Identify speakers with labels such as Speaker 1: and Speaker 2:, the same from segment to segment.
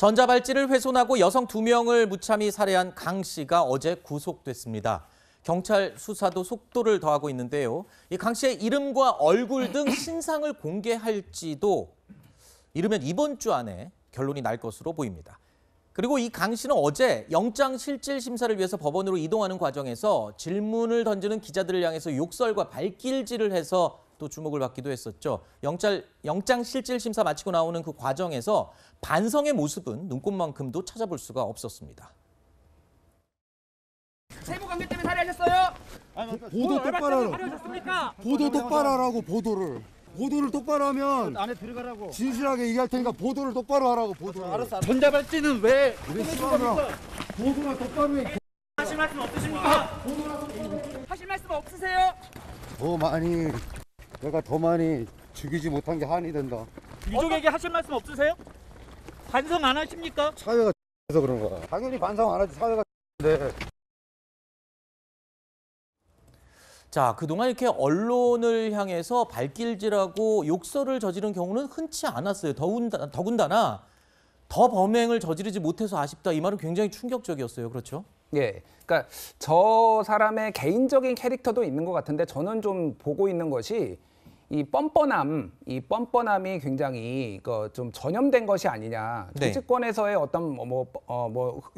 Speaker 1: 전자발찌를 훼손하고 여성 2명을 무참히 살해한 강 씨가 어제 구속됐습니다. 경찰 수사도 속도를 더하고 있는데요. 이 강 씨의 이름과 얼굴 등 신상을 공개할지도 이르면 이번 주 안에 결론이 날 것으로 보입니다. 그리고 이 강 씨는 어제 영장실질 심사를 위해서 법원으로 이동하는 과정에서 질문을 던지는 기자들을 향해서 욕설과 발길질을 해서 또 주목을 받기도 했었죠. 영장실질 심사 마치고 나오는 그 과정에서 반성의 모습은 눈꽃만큼도 찾아볼 수가 없었습니다.
Speaker 2: 세무 관계 때문에 살해하셨어요?
Speaker 3: 보도 똑바로
Speaker 2: 살해하셨습니까?
Speaker 3: 보도 똑바로 하라고 보도를 똑바로 하면
Speaker 4: 안에 들어가라고.
Speaker 3: 진실하게 얘기할 테니까 보도를 똑바로 하라고 보도를.
Speaker 4: 알았어. 전자발찌는 왜?
Speaker 3: 우리 시간으로 보도를 똑바로 해.
Speaker 2: 하실 말씀 없으십니까? 하실 말씀 없으세요?
Speaker 3: 내가 더 많이 죽이지 못한 게 한이 된다.
Speaker 2: 유족에게 하실 말씀 없으세요? 반성 안 하십니까?
Speaker 3: 사회가 해서 그런 거야. 당연히 반성 안 하지. 사회가 네.
Speaker 1: 자, 그동안 이렇게 언론을 향해서 발길질하고 욕설을 저지른 경우는 흔치 않았어요. 더군다나 더 범행을 저지르지 못해서 아쉽다. 이 말은 굉장히 충격적이었어요. 그렇죠?
Speaker 5: 예, 그러니까 저 사람의 개인적인 캐릭터도 있는 것 같은데 저는 좀 보고 있는 것이 이 뻔뻔함이 굉장히 좀 전염된 것이 아니냐.
Speaker 1: 네.
Speaker 5: 정치권에서의 어떤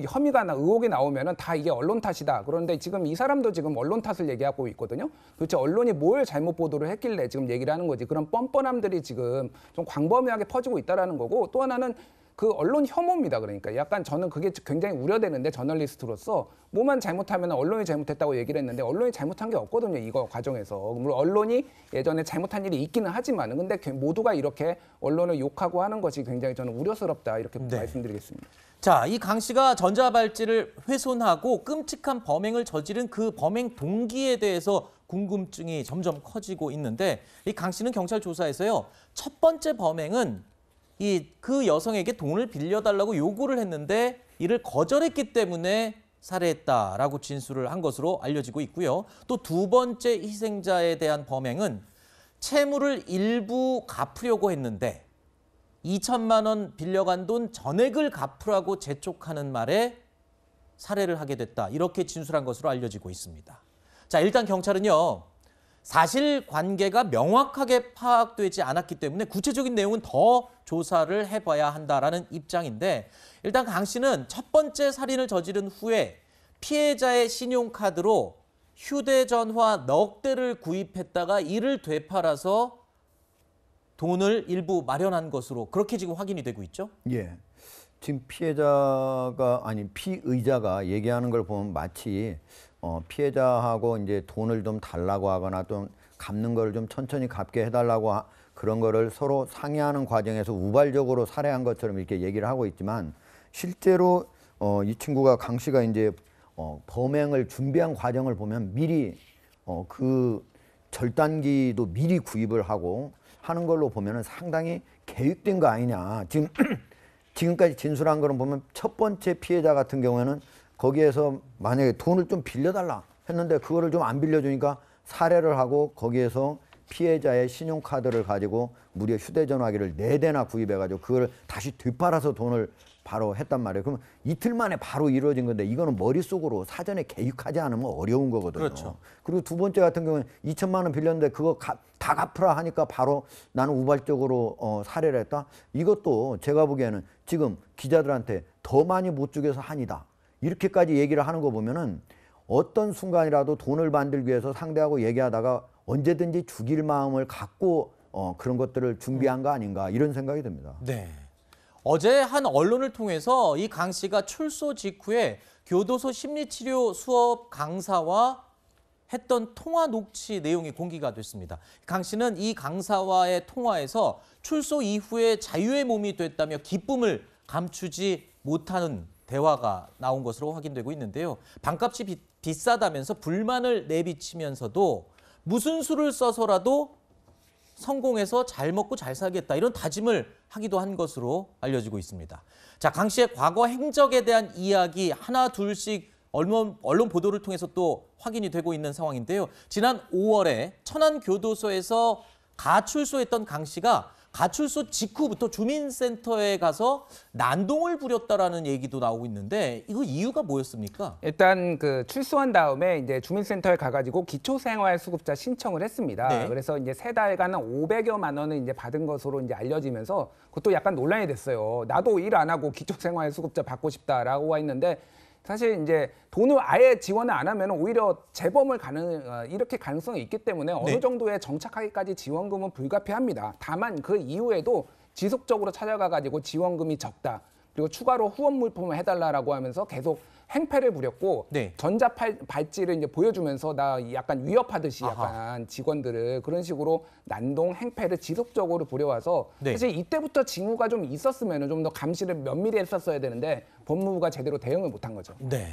Speaker 5: 혐의가 의혹이 나오면은 다 이게 언론 탓이다. 그런데 지금 이 사람도 지금 언론 탓을 얘기하고 있거든요. 도대체 언론이 뭘 잘못 보도를 했길래 지금 얘기를 하는 거지. 그런 뻔뻔함들이 지금 좀 광범위하게 퍼지고 있다라는 거고, 또 하나는 그 언론 혐오입니다. 그러니까 약간 저는 그게 굉장히 우려되는데, 저널리스트로서 뭐만 잘못하면 언론이 잘못했다고 얘기를 했는데 언론이 잘못한 게 없거든요. 이거 과정에서. 물론 언론이 예전에 잘못한 일이 있기는 하지만 근데 모두가 이렇게 언론을 욕하고 하는 것이 굉장히 저는 우려스럽다. 이렇게 말씀드리겠습니다.
Speaker 1: 자, 이 강 씨가 전자발찌를 훼손하고 끔찍한 범행을 저지른 그 범행 동기에 대해서 궁금증이 점점 커지고 있는데, 이 강 씨는 경찰 조사에서요, 첫 번째 범행은 그 여성에게 돈을 빌려달라고 요구를 했는데 이를 거절했기 때문에 살해했다라고 진술을 한 것으로 알려지고 있고요. 또 두 번째 희생자에 대한 범행은 채무를 일부 갚으려고 했는데 2천만 원 빌려간 돈 전액을 갚으라고 재촉하는 말에 살해를 하게 됐다. 이렇게 진술한 것으로 알려지고 있습니다. 자, 일단 경찰은요, 사실관계가 명확하게 파악되지 않았기 때문에 구체적인 내용은 더 조사를 해봐야 한다라는 입장인데, 일단 강 씨는 첫 번째 살인을 저지른 후에 피해자의 신용카드로 휴대전화 넉 대를 구입했다가 이를 되팔아서 돈을 일부 마련한 것으로 그렇게 지금 확인이 되고 있죠?
Speaker 4: 예. 지금 피의자가 얘기하는 걸 보면 마치 피해자하고 이제 돈을 좀 달라고 하거나 좀 갚는 걸 좀 천천히 갚게 해달라고 그런 거를 서로 상의하는 과정에서 우발적으로 살해한 것처럼 이렇게 얘기를 하고 있지만, 실제로 이 친구가 강 씨가 이제 범행을 준비한 과정을 보면 미리 그 절단기도 미리 구입을 하고 하는 걸로 보면은 상당히 계획된 거 아니냐. 지금까지 진술한 거는 보면 첫 번째 피해자 같은 경우에는 거기에서 만약에 돈을 좀 빌려달라 했는데 그거를 좀 안 빌려주니까 살해를 하고 거기에서 피해자의 신용카드를 가지고 무려 휴대전화기를 4대나 구입해가지고 그걸 다시 되팔아서 돈을 바로 했단 말이에요. 그러면 이틀 만에 바로 이루어진 건데 이거는 머릿속으로 사전에 계획하지 않으면 어려운 거거든요.
Speaker 1: 그렇죠.
Speaker 4: 그리고 두 번째 같은 경우는 2천만 원 빌렸는데 그거 다 갚으라 하니까 바로 나는 우발적으로 살해를 했다. 이것도 제가 보기에는 지금 기자들한테 더 많이 못 죽여서 한이다. 이렇게까지 얘기를 하는 거 보면은 어떤 순간이라도 돈을 만들기 위해서 상대하고 얘기하다가 언제든지 죽일 마음을 갖고 그런 것들을 준비한 거 아닌가, 이런 생각이 듭니다.
Speaker 1: 네. 어제 한 언론을 통해서 이 강 씨가 출소 직후에 교도소 심리치료 수업 강사와 했던 통화 녹취 내용이 공개가 됐습니다. 강 씨는 이 강사와의 통화에서 출소 이후에 자유의 몸이 됐다며 기쁨을 감추지 못하는 대화가 나온 것으로 확인되고 있는데요. 반값이 비싸다면서 불만을 내비치면서도 무슨 수를 써서라도 성공해서 잘 먹고 잘 살겠다, 이런 다짐을 하기도 한 것으로 알려지고 있습니다. 자, 강 씨의 과거 행적에 대한 이야기 하나 둘씩 언론 보도를 통해서 또 확인이 되고 있는 상황인데요. 지난 5월에 천안교도소에서 가출소했던 강 씨가 가출소 직후부터 주민센터에 가서 난동을 부렸다라는 얘기도 나오고 있는데 이거 이유가 뭐였습니까?
Speaker 5: 일단 그 출소한 다음에 이제 주민센터에 가가지고 기초생활수급자 신청을 했습니다.
Speaker 1: 네.
Speaker 5: 그래서 이제 3달간 500여만 원을 이제 받은 것으로 이제 알려지면서 그것도 약간 논란이 됐어요. 나도 일 안 하고 기초생활수급자 받고 싶다라고 했는데 사실 이제 돈을 아예 지원을 안 하면 오히려 재범을 이렇게 가능성이 있기 때문에
Speaker 1: 네.
Speaker 5: 어느 정도의 정착하기까지 지원금은 불가피합니다. 다만 그 이후에도 지속적으로 찾아가가지고 지원금이 적다. 그리고 추가로 후원 물품을 해달라라고 하면서 계속 행패를 부렸고
Speaker 1: 네.
Speaker 5: 발찌를 이제 보여주면서 나 약간 위협하듯이
Speaker 1: 아하.
Speaker 5: 약간 직원들을 그런 식으로 난동 행패를 지속적으로 부려와서
Speaker 1: 네.
Speaker 5: 사실 이때부터 징후가 좀 있었으면 좀 더 감시를 면밀히 했었어야 되는데 법무부가 제대로 대응을 못한 거죠.
Speaker 1: 네.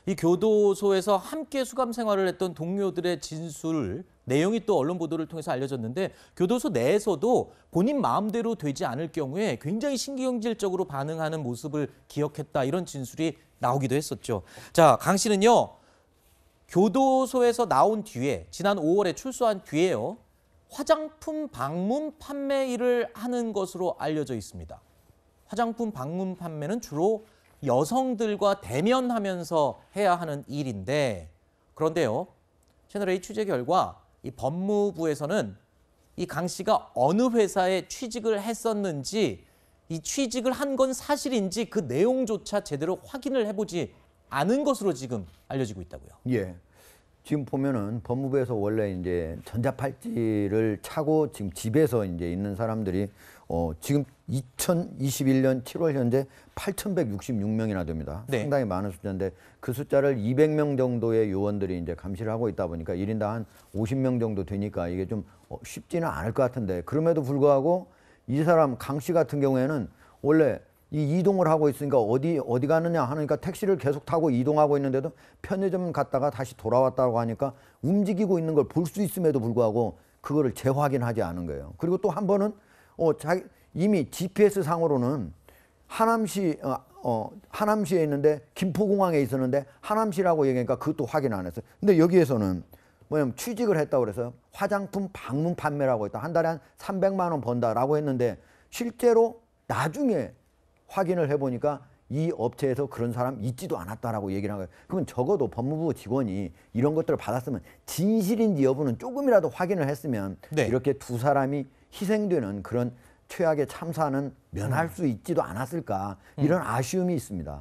Speaker 1: 이 교도소에서 함께 수감 생활을 했던 동료들의 진술 내용이 또 언론 보도를 통해서 알려졌는데 교도소 내에서도 본인 마음대로 되지 않을 경우에 굉장히 신경질적으로 반응하는 모습을 기억했다 이런 진술이 나오기도 했었죠. 자, 강 씨는요. 교도소에서 나온 뒤에 지난 5월에 출소한 뒤에요. 화장품 방문 판매 일을 하는 것으로 알려져 있습니다. 화장품 방문 판매는 주로 여성들과 대면하면서 해야 하는 일인데 그런데요. 채널A 취재 결과 이 법무부에서는 이 강 씨가 어느 회사에 취직을 했었는지 이 취직을 한 건 사실인지 그 내용조차 제대로 확인을 해보지 않은 것으로 지금 알려지고 있다고요.
Speaker 4: 예. 지금 보면은 법무부에서 원래 이제 전자팔찌를 차고 지금 집에서 이제 있는 사람들이 지금 2021년 7월 현재 8,166명이나 됩니다.
Speaker 1: 네.
Speaker 4: 상당히 많은 숫자인데 그 숫자를 200명 정도의 요원들이 이제 감시를 하고 있다 보니까 1인당 한 50명 정도 되니까 이게 좀 쉽지는 않을 것 같은데 그럼에도 불구하고 이 사람 강 씨 같은 경우에는 원래 이 이동을 하고 있으니까 어디 가느냐 하니까 택시를 계속 타고 이동하고 있는데도 편의점 갔다가 다시 돌아왔다고 하니까 움직이고 있는 걸 볼 수 있음에도 불구하고 그거를 재확인하지 않은 거예요. 그리고 또 한 번은 이미 GPS 상으로는 하남시에 있는데 김포공항에 있었는데 하남시라고 얘기하니까 그것도 확인 안 했어요. 근데 여기에서는 뭐냐면 취직을 했다고 그래서 화장품 방문 판매라고 했다. 한 달에 한 300만 원 번다라고 했는데 실제로 나중에 확인을 해보니까 이 업체에서 그런 사람 있지도 않았다라고 얘기를 한 거예요. 그러면 적어도 법무부 직원이 이런 것들을 받았으면 진실인지 여부는 조금이라도 확인을 했으면
Speaker 1: 네.
Speaker 4: 이렇게 두 사람이 희생되는 그런 최악의 참사는 면할 수 있지도 않았을까 이런 아쉬움이 있습니다.